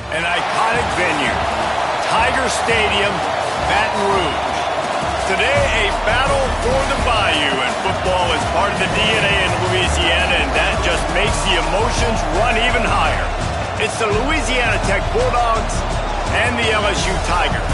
An iconic venue, Tiger Stadium, Baton Rouge. Today, a battle for the Bayou, and football is part of the DNA in Louisiana, and that just makes the emotions run even higher. It's the Louisiana Tech Bulldogs and the LSU Tigers.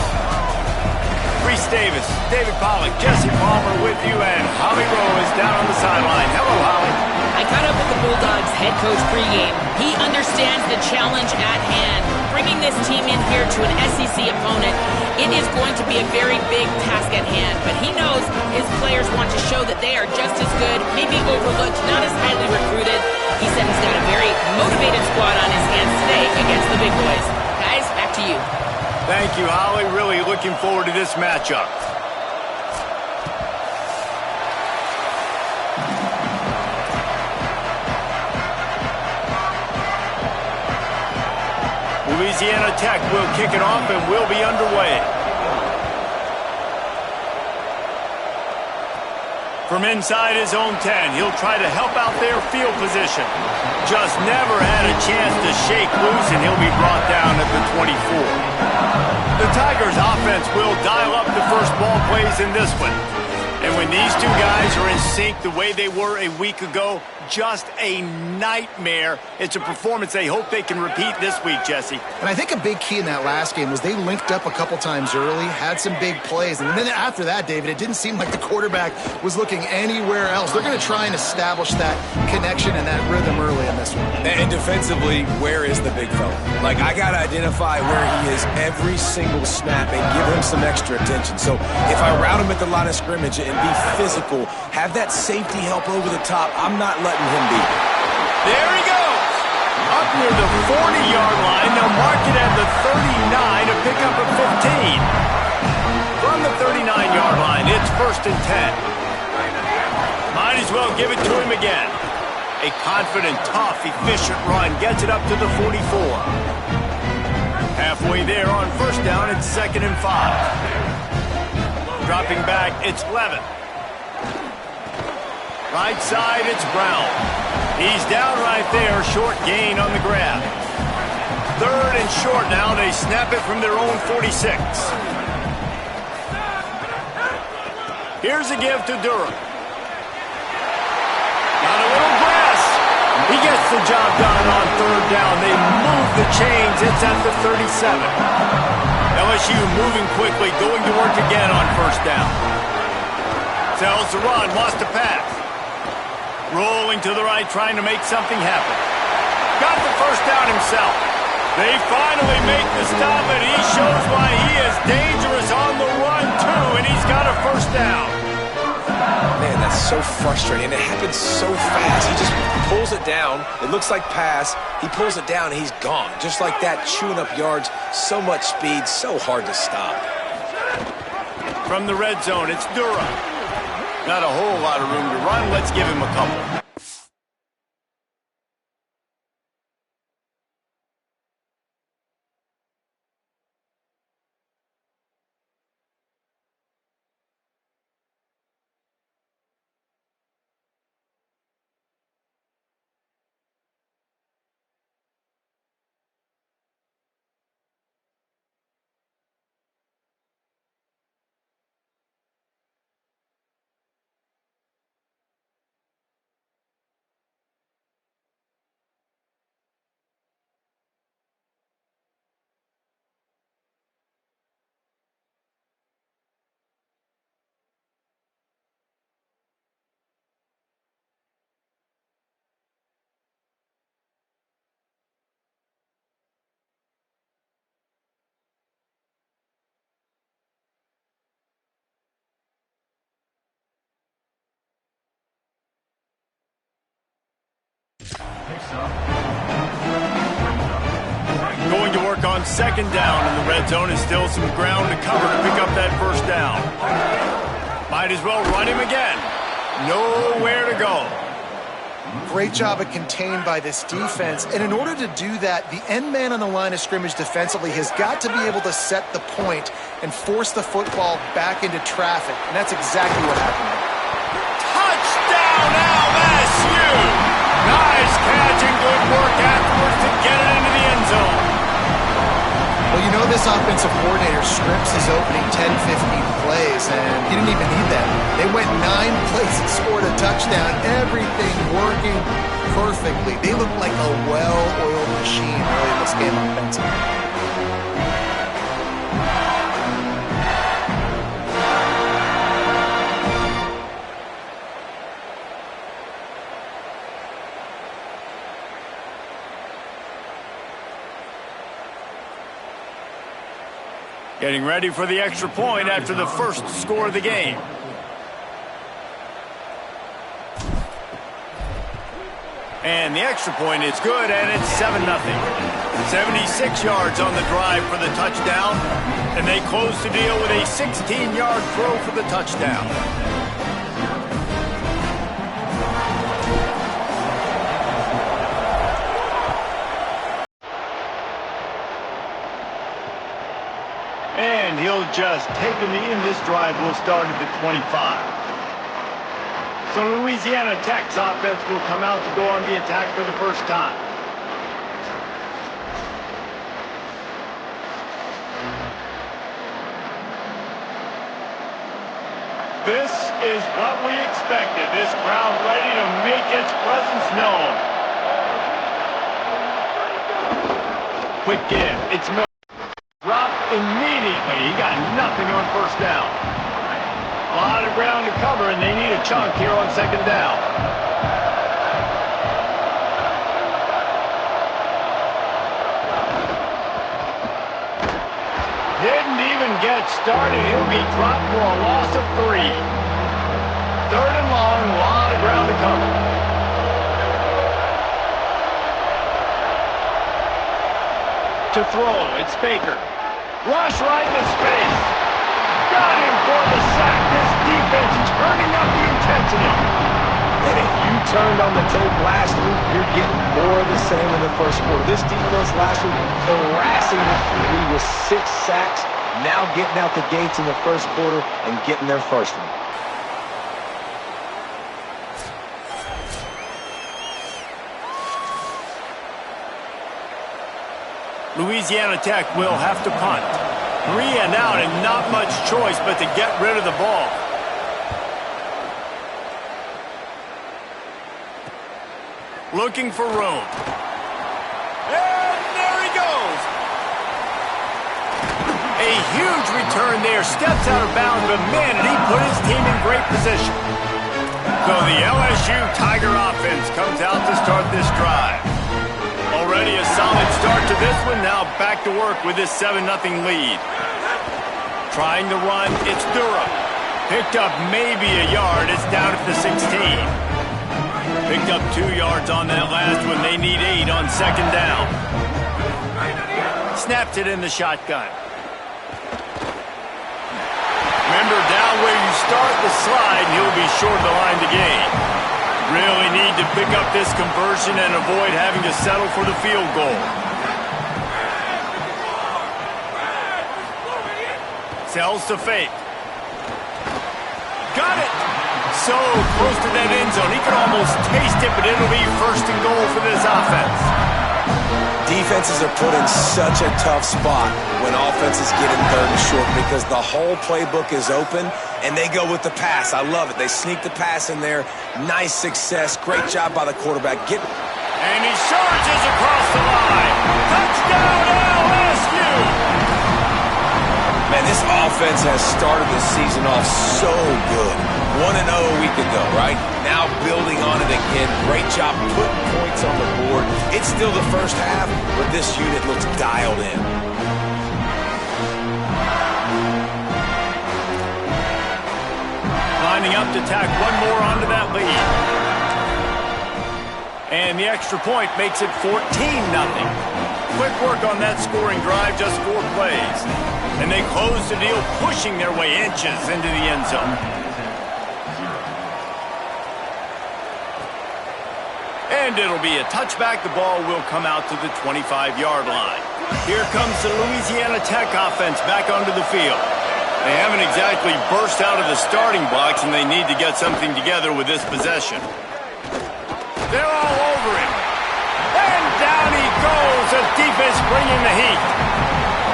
Reese Davis, David Pollack, Jesse Palmer with you, and Holly Rowe is down on the sideline. Hello, Holly. I caught up with the Bulldogs head coach pregame. He understands the challenge at hand. Bringing this team in here to an SEC opponent, it is going to be a very big task at hand. But he knows his players want to show that they are just as good, maybe overlooked, not as highly recruited. He said he's got a very motivated squad on his hands today against the big boys. Guys, back to you. Thank you, Holly. Really looking forward to this matchup. Louisiana Tech will kick it off and will be underway. From inside his own 10, he'll try to help out their field position. Just never had a chance to shake loose, and he'll be brought down at the 24. The Tigers' offense will dial up the first ball plays in this one. And when these two guys are in sync the way they were a week ago, just a nightmare. It's a performance they hope they can repeat this week, Jesse. And I think a big key in that last game was they linked up a couple times early, had some big plays, and then after that, David, it didn't seem like the quarterback was looking anywhere else. They're going to try and establish that connection and that rhythm early in this one. And defensively, where is the big fella? Like, I got to identify where he is every single snap and give him some extra attention. So if I route him at the line of scrimmage and be physical, have that safety help over the top, I'm not letting him be. There he goes. Up near the 40-yard line. They'll mark it at the 39 to pick up a 15. From the 39-yard line, it's 1st and 10. Might as well give it to him again. A confident, tough, efficient run gets it up to the 44. Halfway there on 1st down, it's 2nd and 5. Dropping back, it's Levin. Right side, it's Brown. He's down right there, short gain on the grab. 3rd and short now, they snap it from their own 46. Here's a give to Durham. Got a little grass. He gets the job done on 3rd down. They move the chains. It's at the 37. LSU moving quickly, going to work again on 1st down. Tells the run, lost a pass. Rolling to the right, trying to make something happen. Got the 1st down himself. They finally make the stop, and he shows why he is dangerous on the run, too, and he's got a 1st down. Man, that's so frustrating. It happens so fast. He just pulls it down. It looks like pass. He pulls it down, and he's gone. Just like that, chewing up yards. So much speed, so hard to stop. From the red zone, it's Durham. Not a whole lot of room to run. Let's give him a couple. Going to work on 2nd down in the red zone is still some ground to cover to pick up that 1st down. Might as well run him again. Nowhere to go. Great job of contained by this defense. And in order to do that, the end man on the line of scrimmage defensively has got to be able to set the point and force the football back into traffic. And that's exactly what happened. Touchdown, LSU! Nice catch and good work afterwards to get it into the end zone. Well, you know this offensive coordinator scripts his opening 10, 15 plays, and he didn't even need that. They went 9 plays and scored a touchdown. Everything working perfectly. They look like a well-oiled machine early in this game offensively. Getting ready for the extra point after the first score of the game. And the extra point is good, and it's 7-0. 76 yards on the drive for the touchdown, and they close the deal with a 16-yard throw for the touchdown. And he'll just take them in. This drive will start at the 25. So Louisiana Tech's offense will come out to go on the attack for the first time. This is what we expected. This crowd ready to make its presence known. Quick give. It's Miller. Dropped immediately. He got nothing on first down. A lot of ground to cover, and they need a chunk here on second down. Didn't even get started. He'll be dropped for a loss of 3. Third and long, a lot of ground to cover. To throw, it's Baker. Rush right into space. Got him for the sack. This defense turning up the intensity. And if you turned on the tape last week, you're getting more of the same in the first quarter. This defense last week harassing the QB with 6 sacks, now getting out the gates in the first quarter and getting their first one. Louisiana Tech will have to punt. 3 and out and not much choice but to get rid of the ball. Looking for room. And there he goes. A huge return there. Steps out of bounds, but man, did he put his team in great position. So the LSU Tiger offense comes out to start this drive. Already a solid start to this one. Now back to work with this 7-0 lead. Trying to run, it's Durham. Picked up maybe a yard. It's down at the 16. Picked up 2 yards on that last one. They need 8 on second down. Snapped it in the shotgun. Remember, down where you start the slide, he'll be short of the line to gain. Really need to pick up this conversion and avoid having to settle for the field goal. Sells to fake. Got it! So close to that end zone. He could almost taste it, but it'll be first and goal for this offense. Defenses are put in such a tough spot when offenses get in third and short because the whole playbook is open and they go with the pass. I love it. They sneak the pass in there. Nice success. Great job by the quarterback. And he surges across the line. Touchdown LSU! Man, this offense has started the season off so good. 1-0 a week ago, right? Now building on it again. Great job putting points on the board. It's still the first half, but this unit looks dialed in. Lining up to tack one more onto that lead. And the extra point makes it 14-0. Quick work on that scoring drive, just 4 plays. And they close the deal, pushing their way inches into the end zone. And it'll be a touchback. The ball will come out to the 25-yard line. Here comes the Louisiana Tech offense back onto the field. They haven't exactly burst out of the starting blocks, and they need to get something together with this possession. They're all over him. And down he goes. The defense bringing the heat.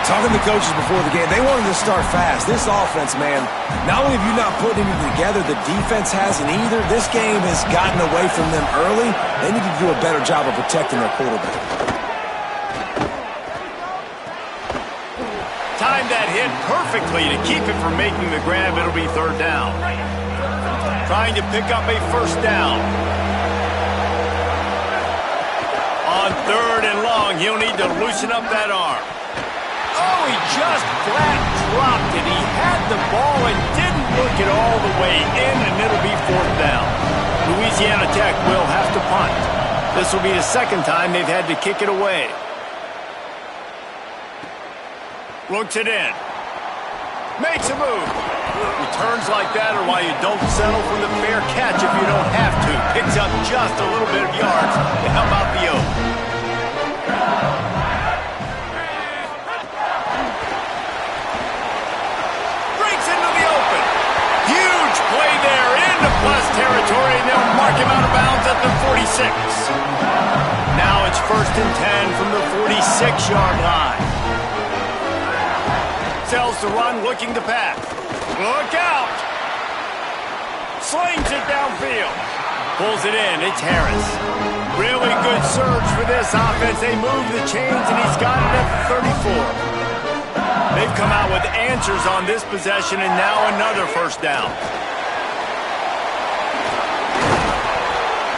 Talking to coaches before the game, they wanted to start fast. This offense, man, not only have you not put anything together, the defense hasn't either. This game has gotten away from them early. They need to do a better job of protecting their quarterback. Timed that hit perfectly to keep it from making the grab. It'll be third down. Trying to pick up a first down. On third and long, he'll need to loosen up that arm. Oh, he just flat dropped it. He had the ball and didn't look it all the way in, and it'll be fourth down. Louisiana Tech will have to punt. This will be the second time they've had to kick it away. Looks it in. Makes a move. Returns like that are why you don't settle for the fair catch if you don't have to. Picks up just a little bit of yards to help out the Oak. Play there into plus territory, and they'll mark him out of bounds at the 46. Now it's first and 10 from the 46-yard line. Sells the run, looking to pass. Look out! slings it downfield. Pulls it in. It's Harris. Really good surge for this offense. They move the chains, and he's got it at the 34. They've come out with answers on this possession, and now another first down.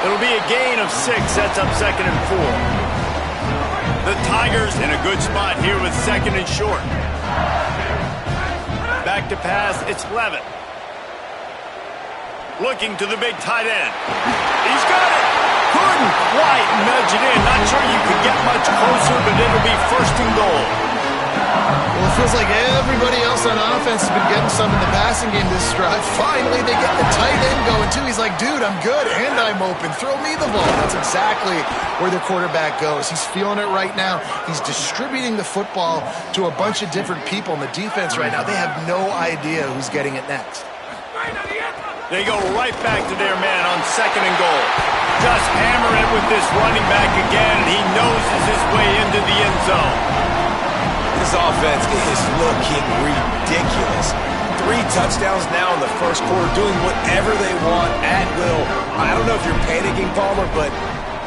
It'll be a gain of 6. Sets up 2nd and 4. The Tigers in a good spot here with 2nd and short. Back to pass. It's Levitt. Looking to the big tight end. He's got it. Couldn't quite nudge it in. Not sure you could get much closer, but it'll be 1st and goal. Well, it feels like everybody else on offense has been getting some in the passing game this drive. Finally, they get the tight end going, too. He's like, dude, I'm good, and I'm open. Throw me the ball. That's exactly where the quarterback goes. He's feeling it right now. He's distributing the football to a bunch of different people in the defense right now. They have no idea who's getting it next. They go right back to their man on 2nd and goal. Just hammer it with this running back again, and he noses his way into the end zone. This offense is looking ridiculous. 3 touchdowns now in the first quarter, doing whatever they want at will. I don't know if you're panicking, Palmer, but,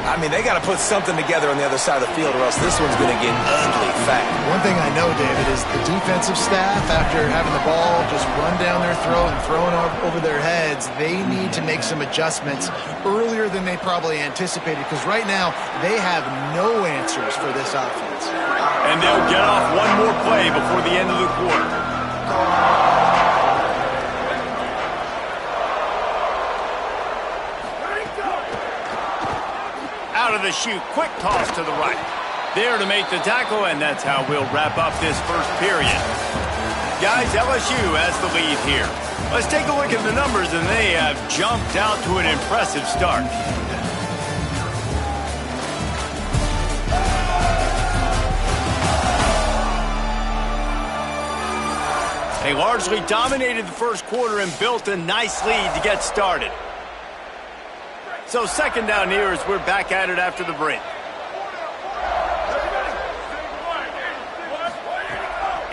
I mean, they got to put something together on the other side of the field, or else this one's going to get ugly fast. One thing I know, David, is the defensive staff, after having the ball just run down their throat and thrown over their heads, they need to make some adjustments earlier than they probably anticipated, because right now they have no answers for this offense. And they'll get off one more play before the end of the quarter. Out of the chute, quick toss to the right. There to make the tackle, and that's how we'll wrap up this first period. Guys, LSU has the lead here. Let's take a look at the numbers, and they have jumped out to an impressive start. They largely dominated the first quarter and built a nice lead to get started. So 2nd down here as we're back at it after the break.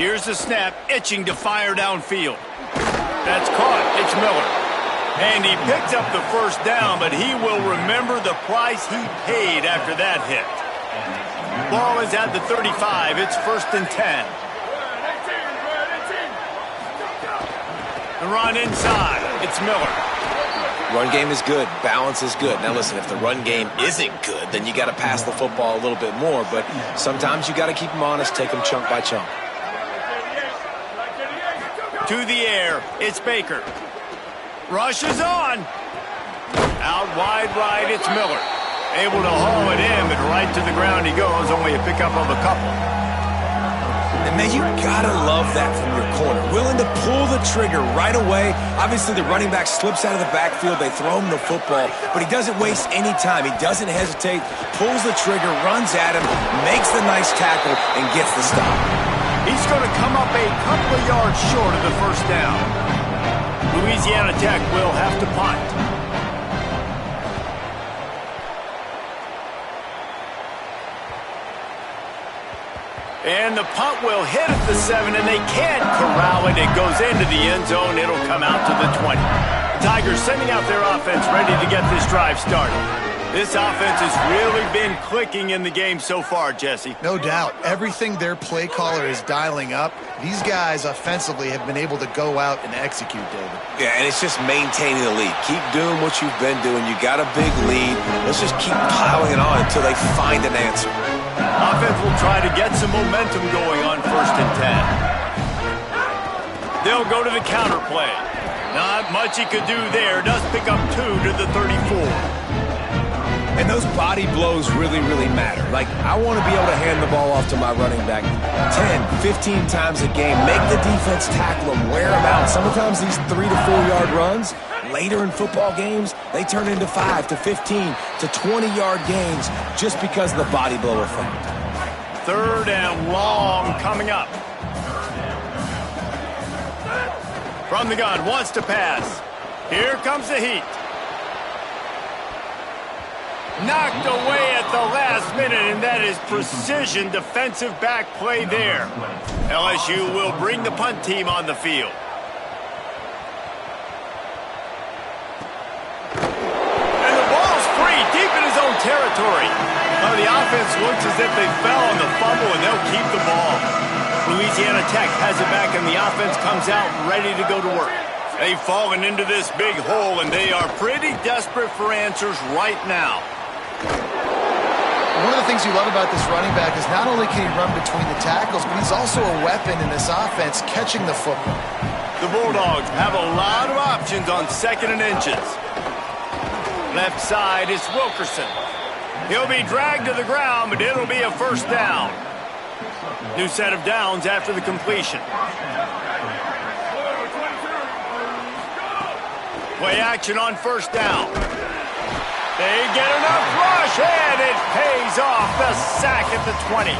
Here's the snap, itching to fire downfield. That's caught. It's Miller. And he picked up the first down, but he will remember the price he paid after that hit. Ball is at the 35. It's 1st and 10. The run inside. It's Miller. Run game is good. Balance is good. Now, listen, if the run game isn't good, then you got to pass the football a little bit more. But sometimes you got to keep them honest, take them chunk by chunk. To the air. It's Baker. Rush is on. Out wide right. It's Miller. Able to haul it in, but right to the ground he goes. Only a pickup of a couple. And, man, you got to love that from your corner. Willing to pull the trigger right away. Obviously, the running back slips out of the backfield. They throw him the football, but he doesn't waste any time. He doesn't hesitate, pulls the trigger, runs at him, makes the nice tackle, and gets the stop. He's going to come up a couple of yards short of the first down. Louisiana Tech will have to punt. And the punt will hit at the 7, and they can't corral it. It goes into the end zone. It'll come out to the 20. The Tigers sending out their offense, ready to get this drive started. This offense has really been clicking in the game so far, Jesse. No doubt. Everything their play caller is dialing up, these guys offensively have been able to go out and execute, David. Yeah, and it's just maintaining the lead. Keep doing what you've been doing. You got a big lead. Let's just keep piling it on until they find an answer. Offense will try to get some momentum going on 1st and 10. They'll go to the counter play. Not much he could do there. Does pick up 2 to the 34. And those body blows really, really matter. Like, I want to be able to hand the ball off to my running back 10, 15 times a game. Make the defense tackle them, wear them out. Sometimes these 3 to 4 yard runs, later in football games, they turn into 5 to 15 to 20-yard gains just because of the body blow effect. 3rd and long coming up. From the gun, wants to pass. Here comes the heat. Knocked away at the last minute, and that is precision defensive back play there. LSU will bring the punt team on the field. territory. Well, the offense looks as if they fell on the fumble, and they'll keep the ball. Louisiana Tech has it back, and the offense comes out ready to go to work. They've fallen into this big hole, and they are pretty desperate for answers right now. One of the things you love about this running back is not only can he run between the tackles, but he's also a weapon in this offense catching the football. The Bulldogs have a lot of options on 2nd and inches. Left side is Wilkerson. He'll be dragged to the ground, but it'll be a first down. New set of downs after the completion. Play action on first down. They get enough rush, and it pays off. The sack at the 20.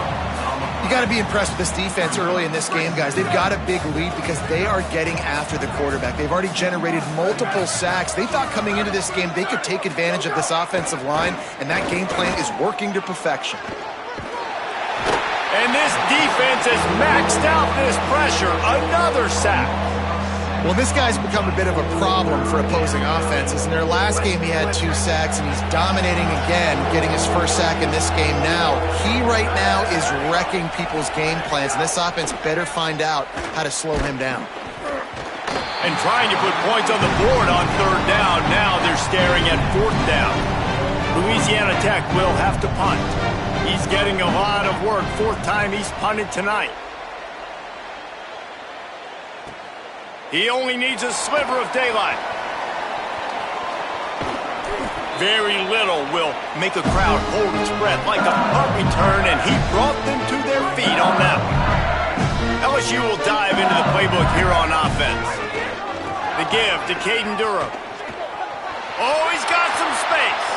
You got to be impressed with this defense early in this game, guys. They've got a big lead because they are getting after the quarterback. They've already generated multiple sacks. They thought coming into this game they could take advantage of this offensive line, and that game plan is working to perfection. And this defense has maxed out this pressure. Another sack. Well, this guy's become a bit of a problem for opposing offenses. In their last game, he had 2 sacks, and he's dominating again, getting his first sack in this game now. He right now is wrecking people's game plans, and this offense better find out how to slow him down. And trying to put points on the board on 3rd down. Now they're staring at 4th down. Louisiana Tech will have to punt. He's getting a lot of work. 4th time he's punted tonight. He only needs a sliver of daylight. Very little will make a crowd hold its breath like a punt return, and he brought them to their feet on that one. LSU will dive into the playbook here on offense. The give to Caden Durham. Oh, he's got some space.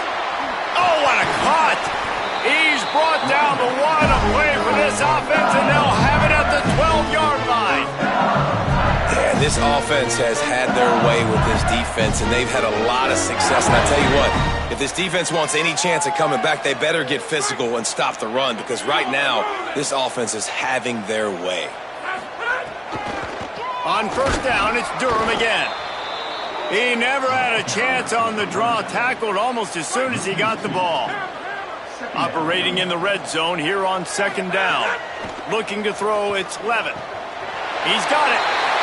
Oh, what a cut. He's brought down the one of play for this offense, and they'll have it at the 12-yard line. Yeah, this offense has had their way with this defense, and they've had a lot of success. And I tell you what, if this defense wants any chance of coming back, they better get physical and stop the run, because right now, this offense is having their way. On first down, it's Durham again. He never had a chance on the draw, tackled almost as soon as he got the ball. Operating in the red zone here on 2nd down. Looking to throw, it's Levin. He's got it.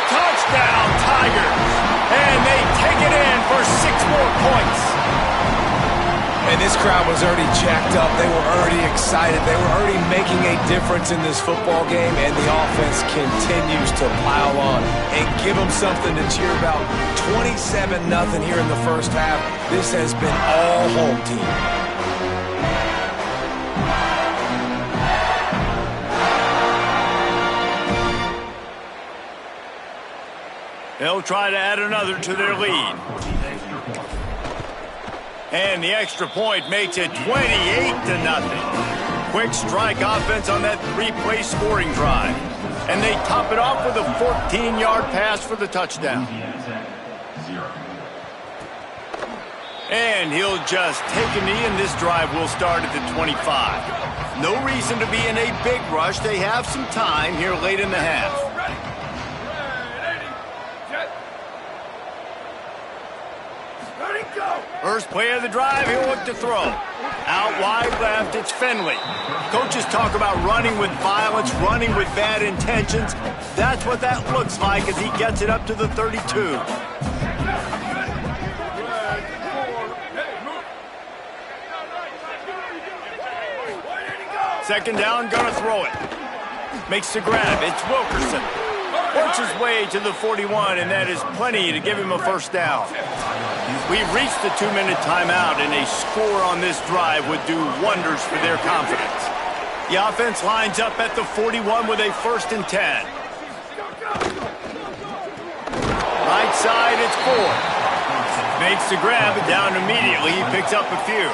Touchdown, Tigers. And they take it in for 6 more points. And this crowd was already jacked up. They were already excited. They were already making a difference in this football game, and the offense continues to pile on and give them something to cheer about. 27-0 here in the first half. This has been all home team. They'll try to add another to their lead. And the extra point makes it 28-0. Quick strike offense on that 3-play scoring drive. And they top it off with a 14-yard pass for the touchdown. And he'll just take a knee, and this drive will start at the 25. No reason to be in a big rush. They have some time here late in the half. First play of the drive, he'll look to throw. Out wide left, it's Finley. Coaches talk about running with violence, running with bad intentions. That's what that looks like as he gets it up to the 32. Second down, gonna throw it. Makes the grab, it's Wilkerson. Works his way to the 41, and that is plenty to give him a first down. We've reached the 2-minute timeout, and a score on this drive would do wonders for their confidence. The offense lines up at the 41 with a 1st and 10. Right side, it's Ford. Makes the grab, and down immediately. He picks up a few.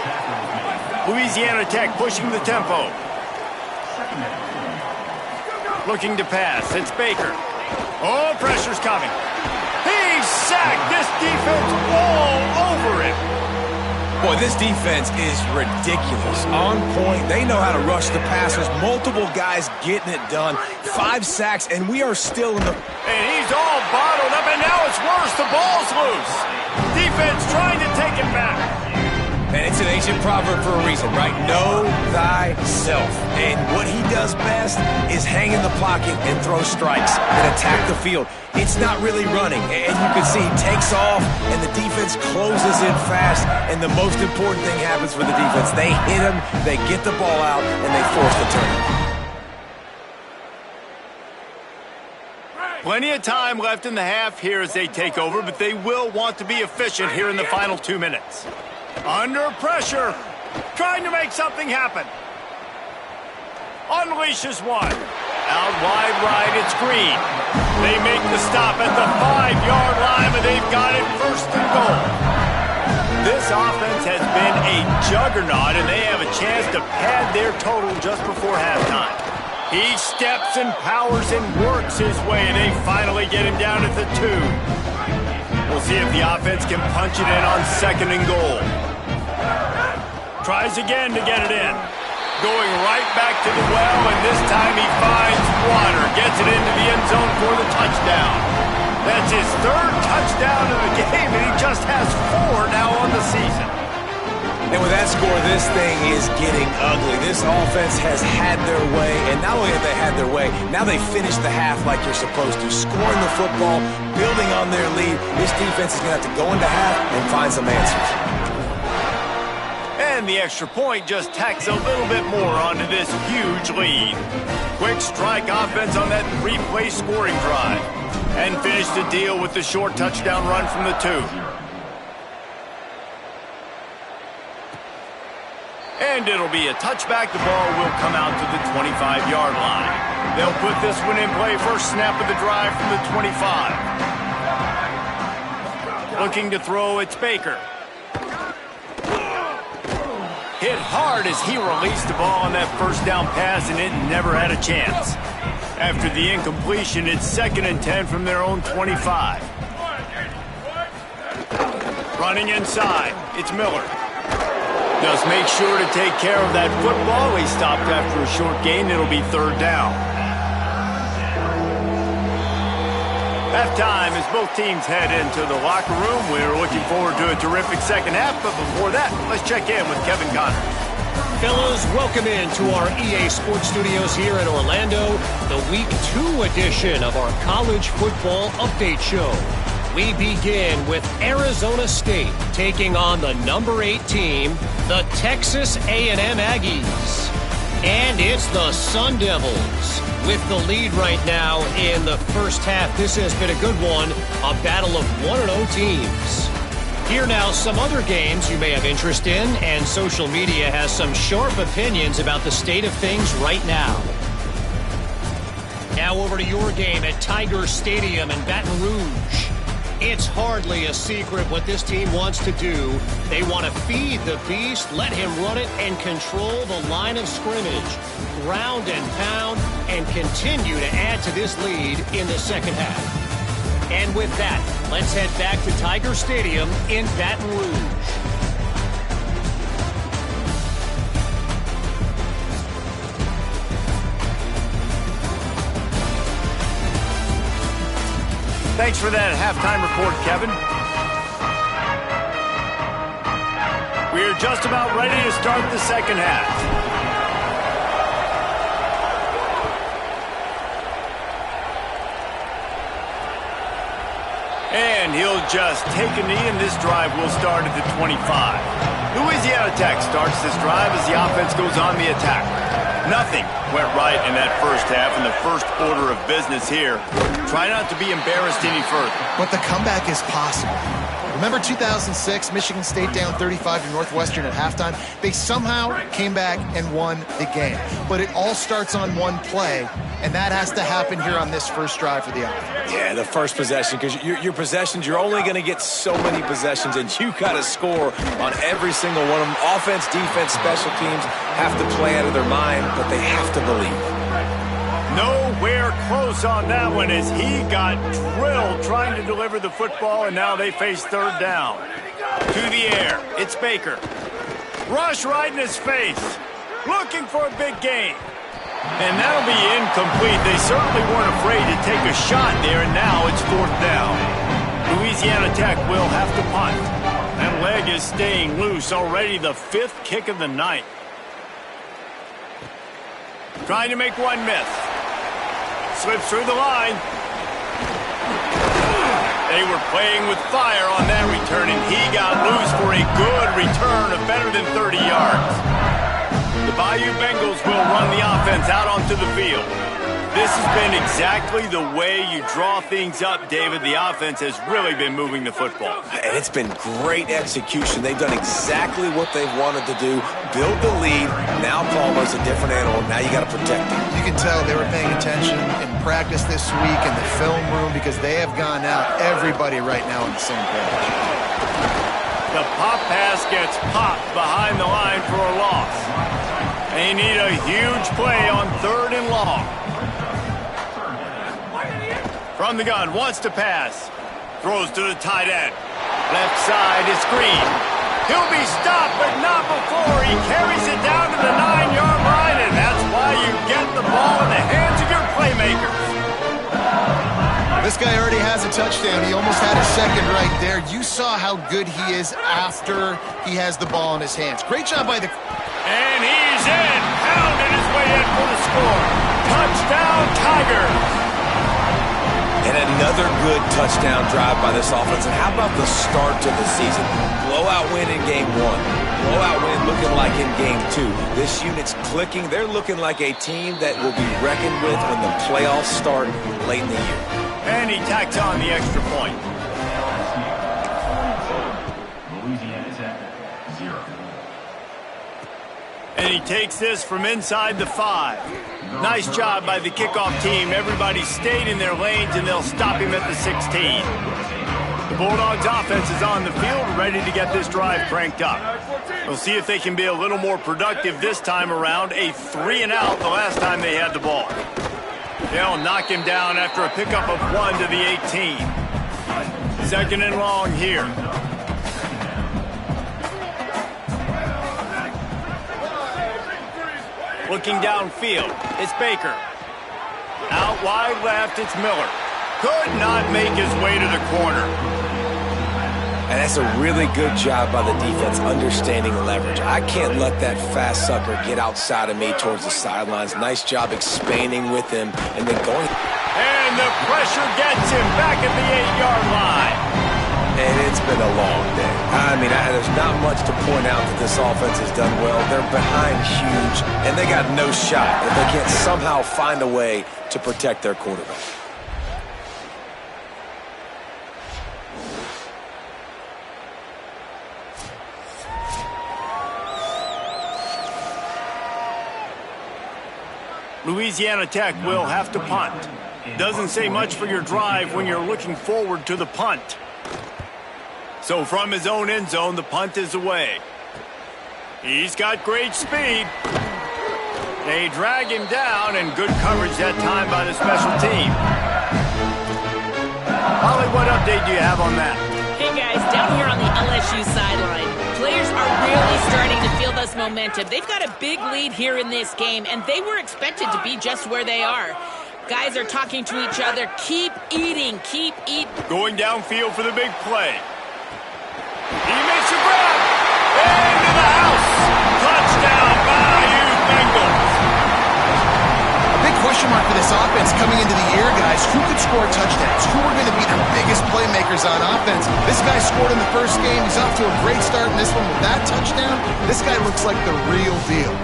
Louisiana Tech pushing the tempo. Looking to pass, it's Baker. Oh, pressure's coming. He's sacked. This defense all over him. Boy, this defense is ridiculous. On point. They know how to rush the passers. Multiple guys getting it done. 5 sacks, and we are still in the... And he's all bottled up, and now it's worse. The ball's loose. Defense trying to take it back. And it's an ancient proverb for a reason, right? Know thyself. And what he does best is hang in the pocket and throw strikes and attack the field. It's not really running. And you can see he takes off, and the defense closes in fast. And the most important thing happens for the defense. They hit him, they get the ball out, and they force the turnover. Plenty of time left in the half here as they take over, but they will want to be efficient here in the final 2 minutes. Under pressure, trying to make something happen. Unleashes one. Out wide right, it's Green. They make the stop at the 5-yard line, but they've got it first and goal. This offense has been a juggernaut, and they have a chance to pad their total just before halftime. He steps and powers and works his way, and they finally get him down at the 2. We'll see if the offense can punch it in on 2nd and goal. Tries again to get it in. Going right back to the well, and this time he finds water. Gets it into the end zone for the touchdown. That's his 3rd touchdown of the game, and he just has 4 now on the season. And with that score, this thing is getting ugly. This offense has had their way, and not only have they had their way, now they finish the half like you're supposed to, scoring the football, building on their lead. This defense is going to have to go into half and find some answers. And the extra point just tacks a little bit more onto this huge lead. Quick strike offense on that 3-play scoring drive. And finish the deal with the short touchdown run from the 2. And it'll be a touchback. The ball will come out to the 25-yard line. They'll put this one in play. First snap of the drive from the 25. Looking to throw, it's Baker. Hit hard as he released the ball on that first down pass, and it never had a chance. After the incompletion, it's 2nd and 10 from their own 25. Running inside, it's Miller. Just make sure to take care of that football. He stopped after a short gain. It'll be 3rd down. Halftime as both teams head into the locker room. We're looking forward to a terrific second half, but before that, let's check in with Kevin Connors. Fellas, welcome into our EA Sports Studios here in Orlando, the Week 2 edition of our College Football Update Show. We begin with Arizona State taking on the number 8 team, the Texas A&M Aggies. And it's the Sun Devils with the lead right now in the first half. This has been a good one, a battle of 1-0 teams. Here now some other games you may have interest in, and social media has some sharp opinions about the state of things right now. Now over to your game at Tiger Stadium in Baton Rouge. It's hardly a secret what this team wants to do. They want to feed the beast, let him run it, and control the line of scrimmage. Ground and pound, and continue to add to this lead in the second half. And with that, let's head back to Tiger Stadium in Baton Rouge. Thanks for that halftime report, Kevin. We're just about ready to start the second half. And he'll just take a knee, and this drive will start at the 25. Louisiana Tech starts this drive as the offense goes on the attack. Nothing went right in that first half, and the first order of business here. Try not to be embarrassed any further. But the comeback is possible. Remember 2006, Michigan State down 35 to Northwestern at halftime? They somehow came back and won the game. But it all starts on one play, and that has to happen here on this first drive for the offense. Yeah, the first possession, because your possessions, you're only going to get so many possessions, and you got to score on every single one of them. Offense, defense, special teams have to play out of their mind, but they have to believe. Nowhere close on that one as he got drilled trying to deliver the football, and now they face 3rd down. To the air, it's Baker. Rush right in his face, looking for a big gain. And that'll be incomplete. They certainly weren't afraid to take a shot there, and now it's 4th down. Louisiana Tech will have to punt. That leg is staying loose, already the 5th kick of the night. Trying to make one miss. Slips through the line. They were playing with fire on that return, and he got loose for a good return of better than 30 yards. The Bayou Bengals will run the offense out onto the field. This has been exactly the way you draw things up, David. The offense has really been moving the football. And it's been great execution. They've done exactly what they've wanted to do. Build the lead. Now Palmer's a different animal. Now you got to protect him. You can tell they were paying attention in practice this week in the film room because they have gone out, everybody right now on the same page. The pop pass gets popped behind the line for a loss. They need a huge play on 3rd and long. From the gun, wants to pass. Throws to the tight end. Left side is Green. He'll be stopped, but not before he carries it down to the 9-yard line, and that's why you get the ball in the hands of your playmakers. This guy already has a touchdown. He almost had a second right there. You saw how good he is after he has the ball in his hands. Great job by the... And he's in. Pounded his way in for the score. Touchdown, Tigers. And another good touchdown drive by this offense. And how about the start to the season? Blowout win in game 1. Blowout win looking like in game 2. This unit's clicking. They're looking like a team that will be reckoned with when the playoffs start late in the year. And he tacks on the extra point. Louisiana Tech, 0. And he takes this from inside the 5. Nice job by the kickoff team. Everybody stayed in their lanes, and they'll stop him at the 16. The Bulldogs offense is on the field, ready to get this drive cranked up. We'll see if they can be a little more productive this time around. A 3-and-out the last time they had the ball. They'll knock him down after a pickup of 1 to the 18. 2nd and long here. Looking downfield, it's Baker. Out wide left, it's Miller. Could not make his way to the corner. And that's a really good job by the defense understanding leverage. I can't let that fast sucker get outside of me towards the sidelines. Nice job expanding with him and then going. And the pressure gets him back at the 8-yard line. And it's been a long day. I mean, there's not much to point out that this offense has done well. They're behind huge, and they got no shot if they can't somehow find a way to protect their quarterback. Louisiana Tech will have to punt. Doesn't say much for your drive when you're looking forward to the punt. So from his own end zone, the punt is away. He's got great speed. They drag him down, and good coverage that time by the special team. Holly, what update do you have on that? Hey guys, down here on the LSU sideline, players are really starting to feel this momentum. They've got a big lead here in this game, and they were expected to be just where they are. Guys are talking to each other. Keep eating, keep eating. Going downfield for the big play. He makes a grab. Into the house. Touchdown, Bayou Bengals. A big question mark for this offense coming into the year, guys. Who could score touchdowns? Who are going to be the biggest playmakers on offense? This guy scored in the first game. He's off to a great start in this one with that touchdown. This guy looks like the real deal.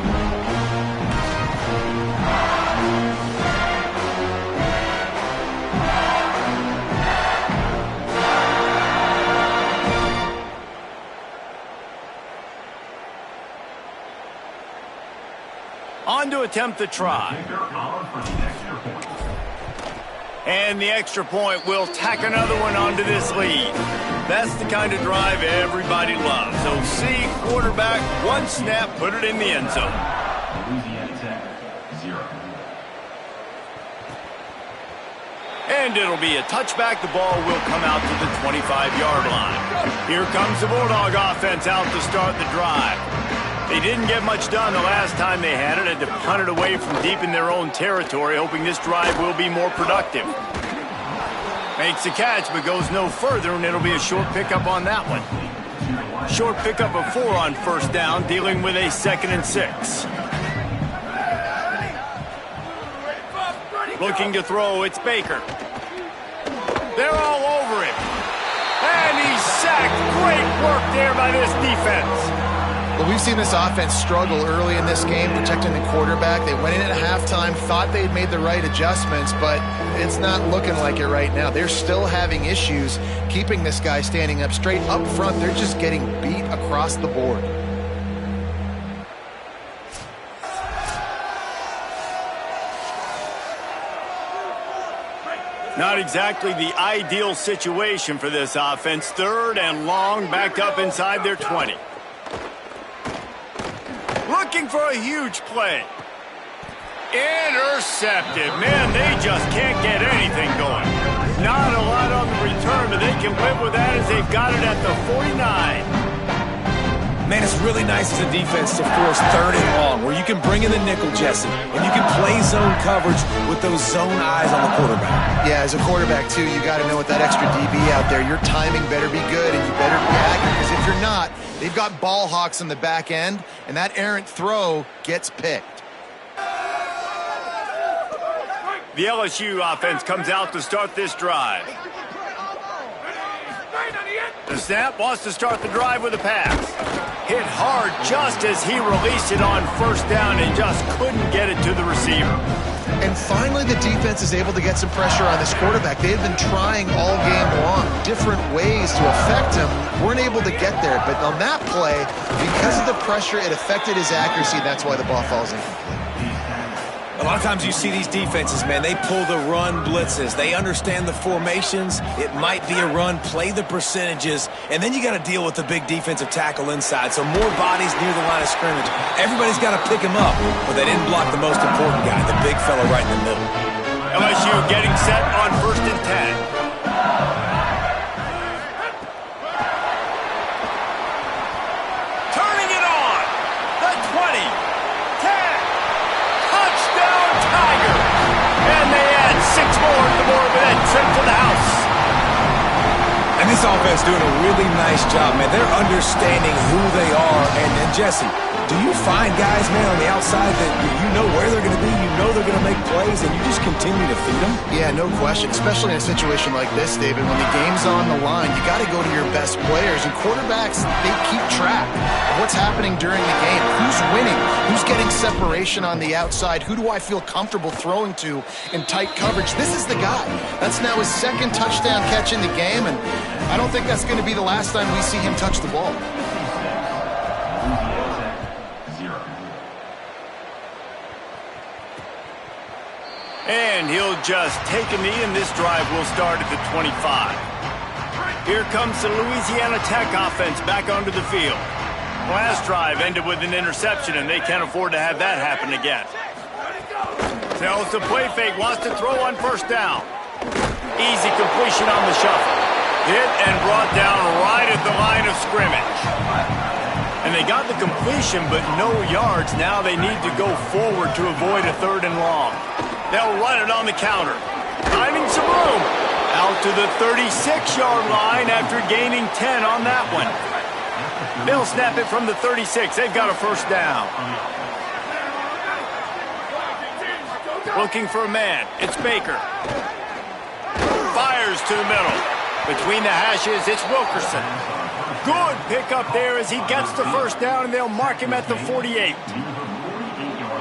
On to attempt the try. And the extra point will tack another one onto this lead. That's the kind of drive everybody loves. So see quarterback, one snap, put it in the end zone. Louisiana Tech, 0. And it'll be a touchback. The ball will come out to the 25-yard line. Here comes the Bulldog offense out to start the drive. They didn't get much done the last time they had it. Had to punt it away from deep in their own territory, hoping this drive will be more productive. Makes the catch, but goes no further, and it'll be a short pickup on that one. Short pickup of 4 on first down, dealing with a 2nd and 6. Looking to throw, it's Baker. They're all over him. And he's sacked. Great work there by this defense. Well, we've seen this offense struggle early in this game, protecting the quarterback. They went in at halftime, thought they'd made the right adjustments, but it's not looking like it right now. They're still having issues keeping this guy standing up straight up front. They're just getting beat across the board. Not exactly the ideal situation for this offense. 3rd and long, backed up inside their 20. Looking for a huge play. Intercepted. Man, they just can't get anything going. Not a lot on the return, but they can live with that as they've got it at the 49. Man, it's really nice as a defense to force 3rd and long, where you can bring in the nickel, Jesse, and you can play zone coverage with those zone eyes on the quarterback. Yeah, as a quarterback, too, you got to know with that extra DB out there, your timing better be good and you better be accurate, because if you're not, they've got ball hawks in the back end, and that errant throw gets picked. The LSU offense comes out to start this drive. The snap wants to start the drive with a pass. Hit hard just as he released it on first down and just couldn't get it to the receiver. And finally, the defense is able to get some pressure on this quarterback. They've been trying all game long, different ways to affect him. Weren't able to get there, but on that play, because of the pressure, it affected his accuracy. That's why the ball falls incomplete. A lot of times you see these defenses, man, they pull the run blitzes. They understand the formations. It might be a run, play the percentages, and then you got to deal with the big defensive tackle inside. So more bodies near the line of scrimmage. Everybody's got to pick him up, but they didn't block the most important guy, the big fella right in the middle. LSU getting set on 1st and 10. And this offense doing a really nice job, man. They're understanding who they are. And Jesse, do you find guys, man, on the outside that you know where they're going to be, you know they're going to make plays, and you just continue to feed them? Yeah, no question, especially in a situation like this, David. When the game's on the line, you got to go to your best players. And quarterbacks, they keep track of what's happening during the game. Who's winning? Who's getting separation on the outside? Who do I feel comfortable throwing to in tight coverage? This is the guy. That's now his 2nd touchdown catch in the game, and I don't think that's going to be the last time we see him touch the ball. And he'll just take a knee, and this drive will start at the 25. Here comes the Louisiana Tech offense back onto the field. Last drive ended with an interception, and they can't afford to have that happen again. Tells the play fake, wants to throw on first down. Easy completion on the shuffle. Hit and brought down right at the line of scrimmage. And they got the completion, but no yards. Now they need to go forward to avoid a 3rd and long. They'll run it on the counter. Finding some room. Out to the 36-yard line after gaining 10 on that one. They'll snap it from the 36. They've got a first down. Looking for a man. It's Baker. Fires to the middle. Between the hashes, it's Wilkerson. Good pickup there as he gets the first down, and they'll mark him at the 48.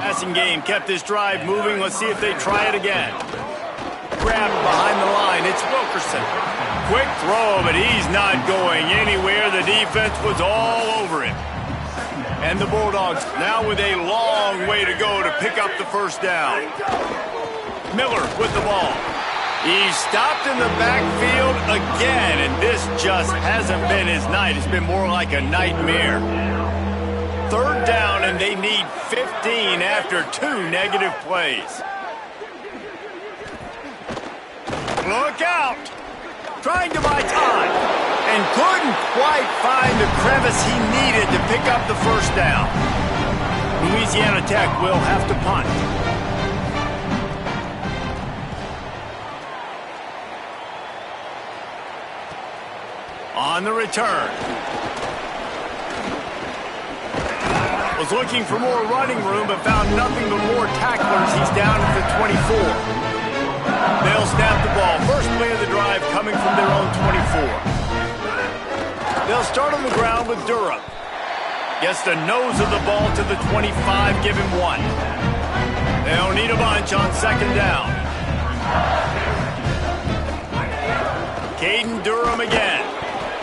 Passing game kept this drive moving. Let's see if they try it again. Grabbed behind the line. It's Wilkerson. Quick throw, but he's not going anywhere. The defense was all over him. And the Bulldogs now with a long way to go to pick up the first down. Miller with the ball. He's stopped in the backfield again, and this just hasn't been his night. It's been more like a nightmare. 3rd down, and they need 15 after 2 negative plays. Look out! Trying to buy time, and couldn't quite find the crevice he needed to pick up the first down. Louisiana Tech will have to punt. On the return. Was looking for more running room, but found nothing but more tacklers. He's down at the 24. They'll snap the ball. First play of the drive coming from their own 24. They'll start on the ground with Durham. Gets the nose of the ball to the 25, give him 1. They'll need a bunch on second down. Caden Durham again.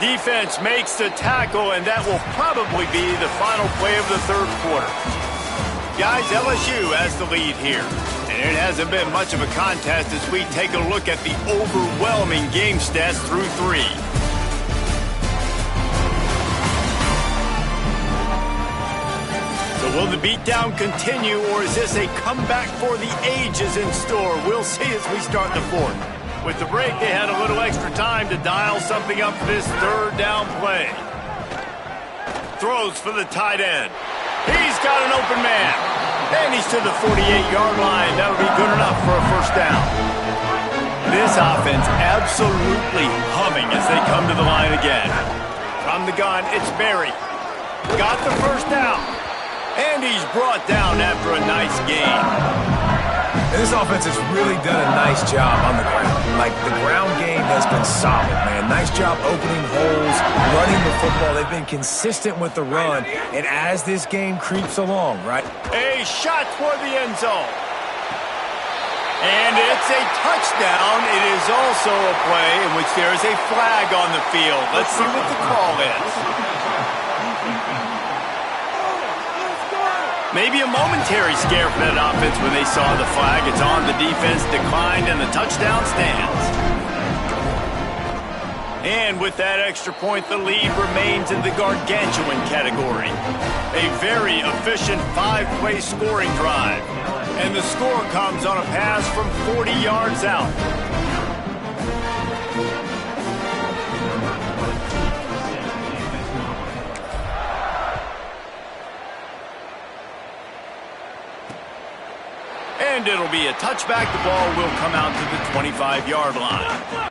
Defense makes the tackle, and that will probably be the final play of the third quarter. Guys, LSU has the lead here, and it hasn't been much of a contest as we take a look at the overwhelming game stats through 3. So will the beatdown continue, or is this a comeback for the ages in store? We'll see as we start the fourth. With the break, they had a little extra time to dial something up for this third down play. Throws for the tight end. He's got an open man. And he's to the 48-yard line. That'll be good enough for a first down. This offense absolutely humming as they come to the line again. From the gun, it's Berry. Got the first down. And he's brought down after a nice gain. And this offense has really done a nice job on the ground. Like, the ground game has been solid, man. Nice job opening holes, running the football. They've been consistent with the run. And as this game creeps along, right? A shot toward the end zone. And it's a touchdown. It is also a play in which there is a flag on the field. Let's see what the call is. Maybe a momentary scare for that offense when they saw the flag. It's on, the defense declined, and the touchdown stands. And with that extra point, the lead remains in the gargantuan category. A very efficient 5-play scoring drive. And the score comes on a pass from 40 yards out. And it'll be a touchback. The ball will come out to the 25-yard line.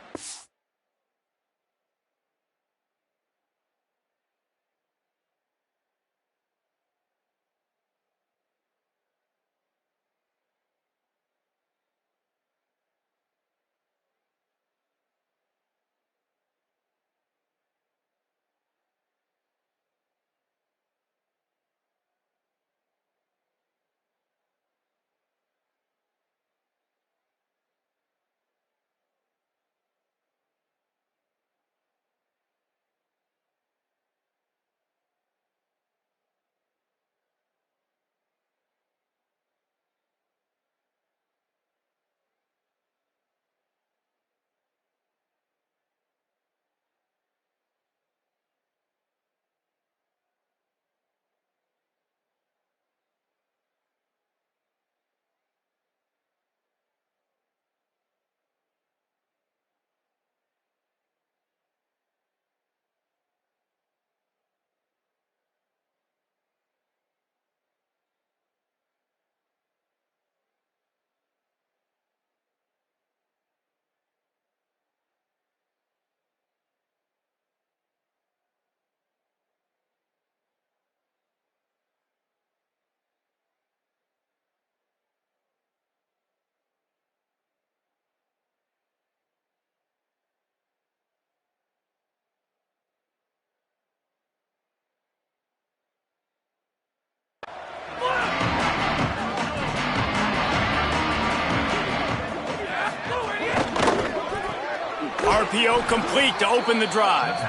RPO complete to open the drive.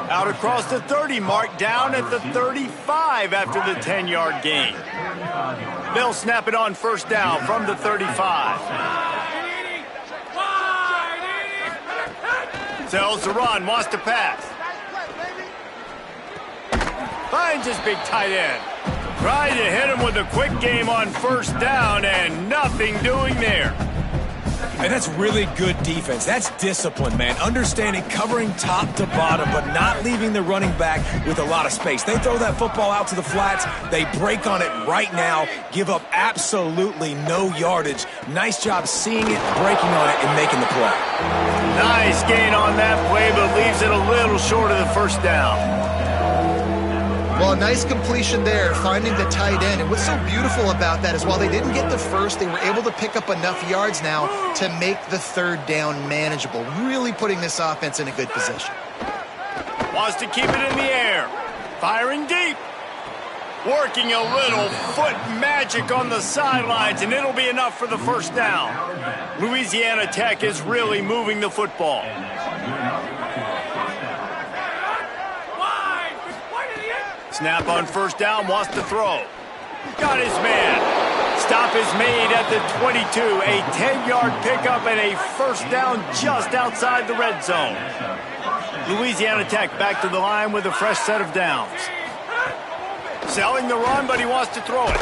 Out across the 30 mark, down at the 35 after the 10-yard gain. They'll snap it on first down from the 35. Tells the run, wants to pass. Finds his big tight end. Tried to hit him with a quick game on first down, and nothing doing there. And that's really good defense. That's discipline, man. Understanding, covering top to bottom, but not leaving the running back with a lot of space. They throw that football out to the flats. They break on it right now, give up absolutely no yardage. Nice job seeing it, breaking on it, and making the play. Nice gain on that play, but leaves it a little short of the first down. Well, nice completion there, finding the tight end. And what's so beautiful about that is while they didn't get the first, they were able to pick up enough yards now to make the third down manageable, really putting this offense in a good position. Wants to keep it in the air. Firing deep. Working a little foot magic on the sidelines, and it'll be enough for the first down. Louisiana Tech is really moving the football. Snap on first down, wants to throw. Got his man. Stop is made at the 22. A 10-yard pickup and a first down just outside the red zone. Louisiana Tech back to the line with a fresh set of downs. Selling the run, but he wants to throw it.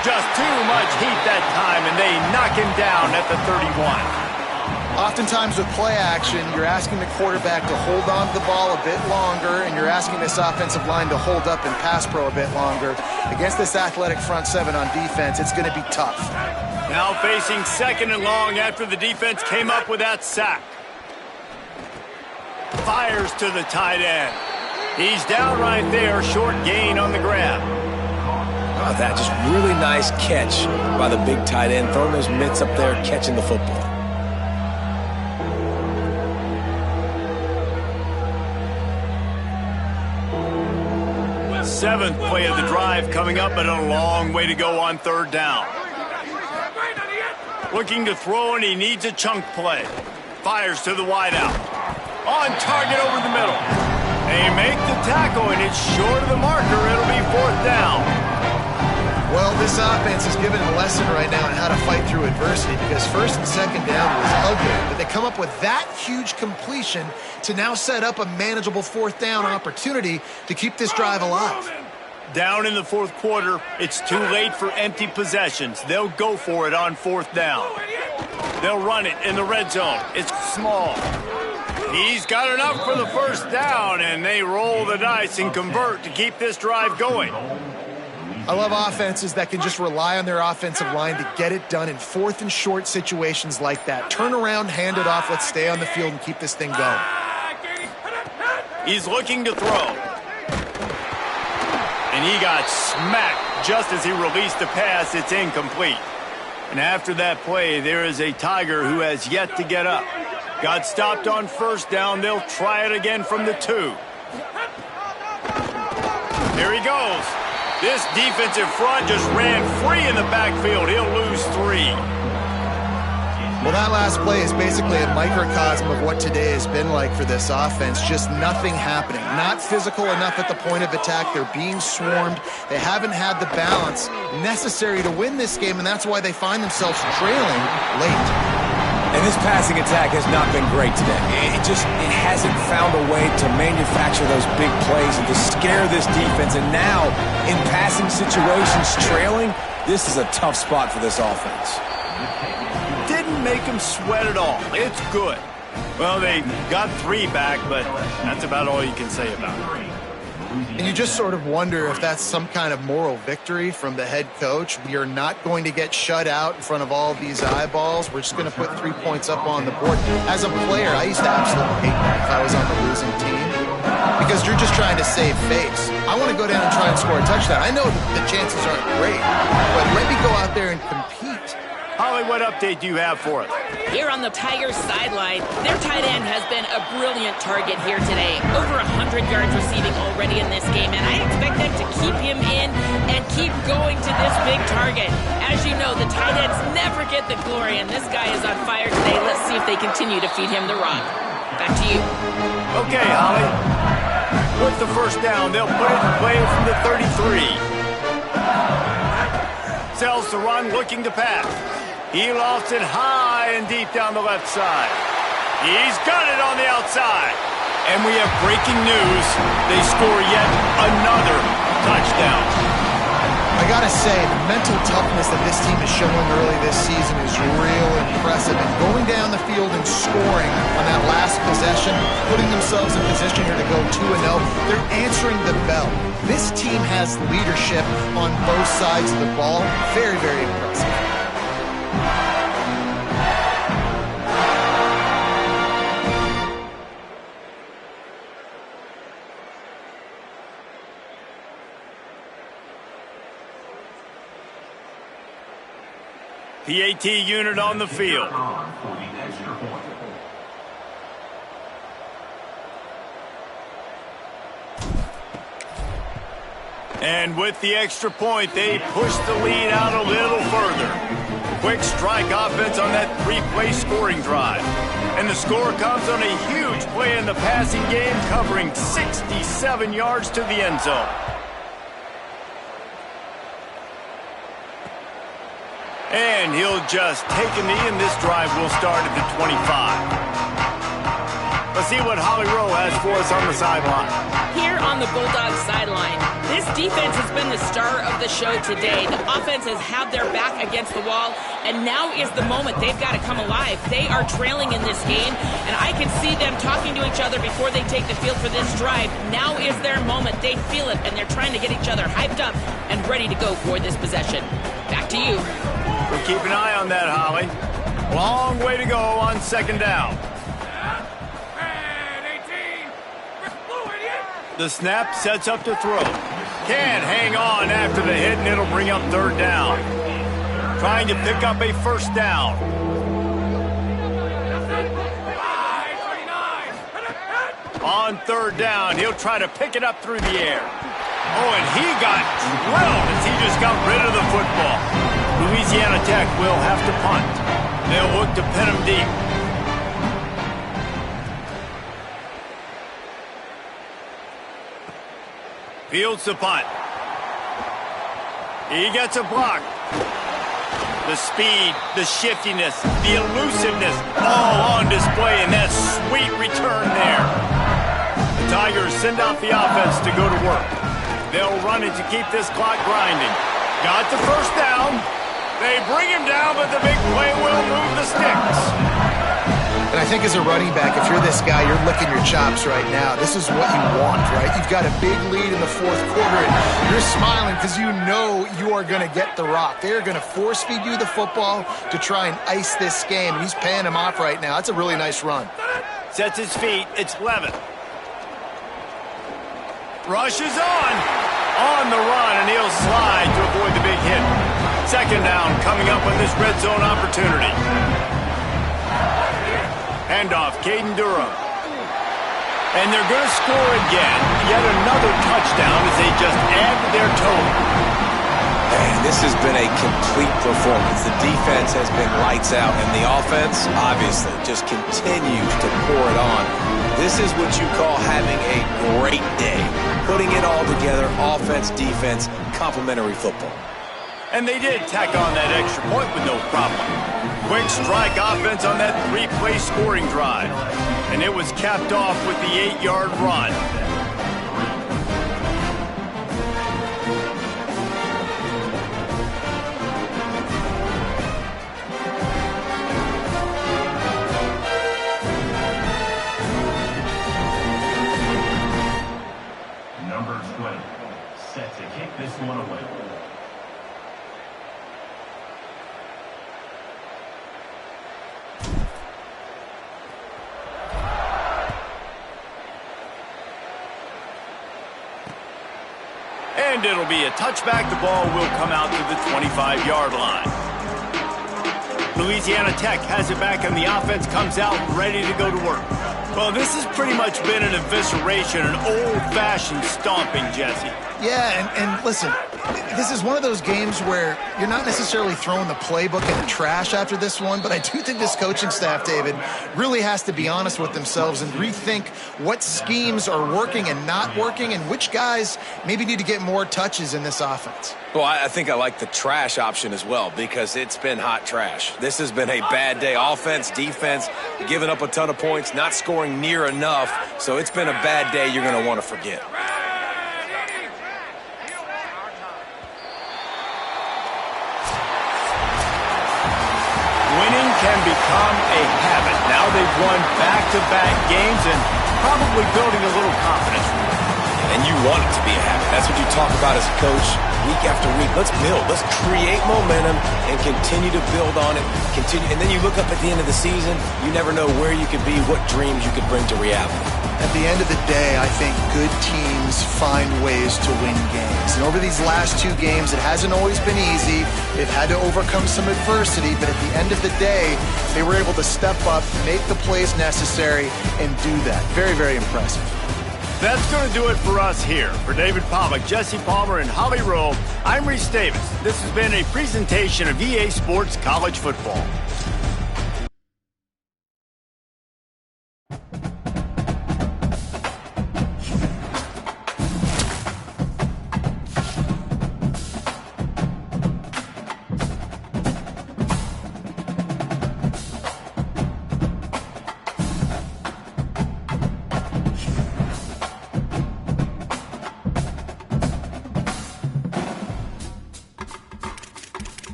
Just too much heat that time, and they knock him down at the 31. Oftentimes with play action, you're asking the quarterback to hold on to the ball a bit longer, and you're asking this offensive line to hold up in pass pro a bit longer. Against this athletic front seven on defense, it's going to be tough. Now facing second and long after the defense came up with that sack. Fires to the tight end. He's down right there, short gain on the grab. Oh, that just really nice catch by the big tight end, throwing those mitts up there, catching the football. Seventh play of the drive coming up, but a long way to go on third down. Looking to throw, and he needs a chunk play. Fires to the wideout. On target over the middle. They make the tackle, and it's short of the marker. It'll be fourth down. Well, this offense is given a lesson right now on how to fight through adversity, because first and second down was ugly, but they come up with that huge completion to now set up a manageable fourth down opportunity to keep this drive alive. Down in the fourth quarter, it's too late for empty possessions. They'll go for it on fourth down. They'll run it in the red zone. It's small. He's got enough for the first down, and they roll the dice and convert to keep this drive going. I love offenses that can just rely on their offensive line to get it done in fourth and short situations like that. Turn around, hand it off, let's stay on the field and keep this thing going. He's looking to throw. And he got smacked just as he released the pass. It's incomplete. And after that play, there is a Tiger who has yet to get up. Got stopped on first down. They'll try it again from the 2. Here he goes. This defensive front just ran free in the backfield. He'll lose 3. Well, that last play is basically a microcosm of what today has been like for this offense. Just nothing happening. Not physical enough at the point of attack. They're being swarmed. They haven't had the balance necessary to win this game, and that's why they find themselves trailing late. And this passing attack has not been great today. It hasn't found a way to manufacture those big plays and to scare this defense. And now, in passing situations, trailing, this is a tough spot for this offense. Didn't make him sweat at all. It's good. Well, they got 3 back, but that's about all you can say about it. And you just sort of wonder if that's some kind of moral victory from the head coach. We are not going to get shut out in front of all these eyeballs. We're just going to put 3 points up on the board. As a player, I used to absolutely hate that if I was on the losing team, because you're just trying to save face. I want to go down and try and score a touchdown. I know the chances aren't great, but let me go out there and compete. Holly, what update do you have for us? Here on the Tigers sideline, their tight end has been a brilliant target here today. Over 100 yards receiving already in this game, and I expect them to keep him in and keep going to this big target. As you know, the tight ends never get the glory, and this guy is on fire today. Let's see if they continue to feed him the rock. Back to you. Okay, Holly. With the first down, they'll put it in play from the 33. Sells the run, looking to pass. He lofts it high and deep down the left side. He's got it on the outside. And we have breaking news. They score yet another touchdown. I gotta say, the mental toughness that this team is showing early this season is real impressive. And going down the field and scoring on that last possession, putting themselves in position here to go 2-0, they're answering the bell. This team has leadership on both sides of the ball. Very, very impressive. PAT unit on the field. And with the extra point, they push the lead out a little further. Quick strike offense on that three-play scoring drive. And the score comes on a huge play in the passing game, covering 67 yards to the end zone. And he'll just take a knee, and this drive will start at the 25. Let's see what Holly Rowe has for us on the sideline. Here on the Bulldogs sideline, this defense has been the star of the show today. The offense has had their back against the wall, and now is the moment they've got to come alive. They are trailing in this game, and I can see them talking to each other before they take the field for this drive. Now is their moment. They feel it, and they're trying to get each other hyped up and ready to go for this possession. Back to you. We'll keep an eye on that, Holly. Long way to go on second down. The snap sets up to throw. Can't hang on after the hit, and it'll bring up third down. Trying to pick up a first down. On third down, he'll try to pick it up through the air. Oh, and he got drilled as he just got rid of the football. Louisiana Tech will have to punt. They'll look to pin him deep. Fields the punt. He gets a block. The speed, the shiftiness, the elusiveness, all on display in that sweet return there. The Tigers send out the offense to go to work. They'll run it to keep this clock grinding. Got the first down. They bring him down, but the big play will move the sticks. And I think as a running back, if you're this guy, you're licking your chops right now. This is what you want, right? You've got a big lead in the fourth quarter, and you're smiling because you know you are going to get the rock. They're going to force-feed you the football to try and ice this game. He's paying him off right now. That's a really nice run. Sets his feet. It's Levin. Rushes on the run, and he'll slide to avoid the big hit. Second down coming up on this red zone opportunity. Handoff, Caden Durham. And they're going to score again. Yet another touchdown as they just add to their total. Man, this has been a complete performance. The defense has been lights out, and the offense, obviously, just continues to pour it on. This is what you call having a great day. Putting it all together, offense, defense, complementary football. And they did tack on that extra point with no problem. Quick strike offense on that three-play scoring drive. And it was capped off with the 8-yard run. Number 20, set to kick this one away. And it'll be a touchback. The ball will come out to the 25-yard line. Louisiana Tech has it back, and the offense comes out ready to go to work. Well, this has pretty much been an evisceration, an old-fashioned stomping, Jesse. Yeah, and listen, this is one of those games where you're not necessarily throwing the playbook in the trash after this one, but I do think this coaching staff, David, really has to be honest with themselves and rethink what schemes are working and not working and which guys maybe need to get more touches in this offense. Well, I think I like the trash option as well because it's been hot trash. This has been a bad day. Offense, defense, giving up a ton of points, not scoring near enough. So it's been a bad day you're going to want to forget. can become a habit. Now they've won back-to-back games and probably building a little confidence. And you want it to be a habit. That's what you talk about as a coach week after week. Let's build. Let's create momentum and continue to build on it. And then you look up at the end of the season, you never know where you could be, what dreams you could bring to reality. At the end of the day, I think good teams find ways to win games. And over these last 2 games, it hasn't always been easy. They've had to overcome some adversity, but at the end of the day, they were able to step up, make the plays necessary, and do that. Very, very impressive. That's going to do it for us here. For David Pollack, Jesse Palmer, and Holly Rowe, I'm Reese Davis. This has been a presentation of EA Sports College Football.